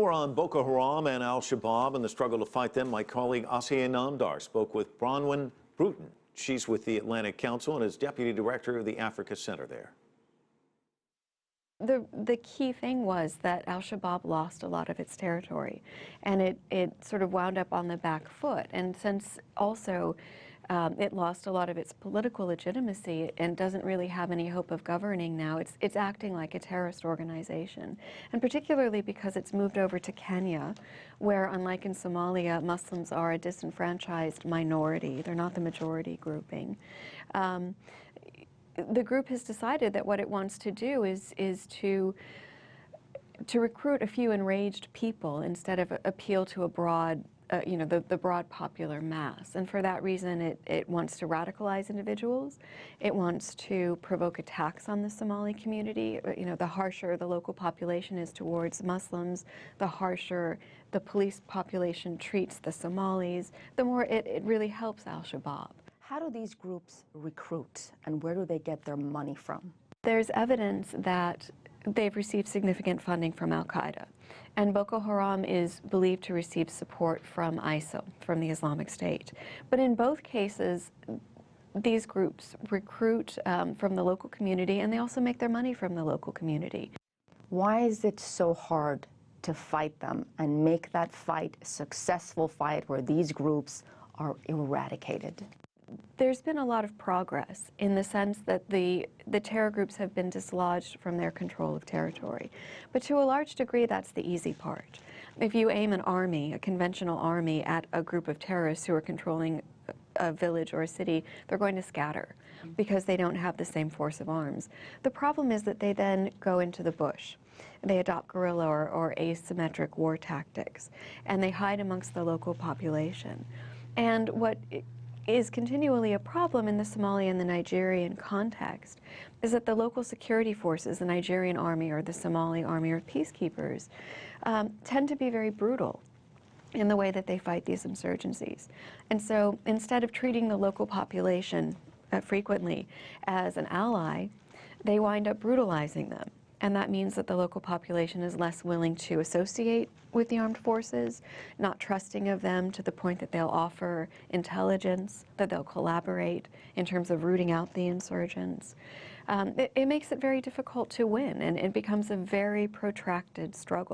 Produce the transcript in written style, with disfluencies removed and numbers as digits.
More on Boko Haram and al-shabaab and the struggle to fight them. My colleague Asiya Namdar spoke with Bronwyn Bruton. She's with the Atlantic Council and is Deputy Director of the Africa Center there. The key thing was that al-shabaab lost a lot of its territory, and it sort of wound up on the back foot. And since also it lost a lot of its political legitimacy and doesn't really have any hope of governing now, it's acting like a terrorist organization. And particularly because it's moved over to Kenya, where, unlike in Somalia, Muslims are a disenfranchised minority. They're not the majority grouping. The group has decided that what it wants to do is to recruit a few enraged people instead of appeal to a broad, the broad popular mass. And for that reason, it wants to radicalize individuals. It wants to provoke attacks on the Somali community. The harsher the local population is towards Muslims, the harsher the police population treats the Somalis, the more it really helps al-shabaab. How do these groups recruit, and where do they get their money from? There's evidence that they've received significant funding from al-Qaeda, and Boko Haram is believed to receive support from ISIL, from the Islamic State. But in both cases, these groups recruit from the local community, and they also make their money from the local community. Why is it so hard to fight them and make that fight a successful fight where these groups are eradicated? There's been a lot of progress in the sense that the terror groups have been dislodged from their control of territory. But to a large degree, that's the easy part. If you aim an army, a conventional army, at a group of terrorists who are controlling a village or a city, they're going to scatter because they don't have the same force of arms. The problem is that they then go into the bush. They adopt guerrilla or asymmetric war tactics, and they hide amongst the local population. And what is continually a problem in the Somali and the Nigerian context is that the local security forces, the Nigerian army or the Somali army or peacekeepers, tend to be very brutal in the way that they fight these insurgencies. And so instead of treating the local population frequently as an ally, they wind up brutalizing them. And that means that the local population is less willing to associate with the armed forces, not trusting of them to the point that they'll offer intelligence, that they'll collaborate in terms of rooting out the insurgents. It makes it very difficult to win, and it becomes a very protracted struggle.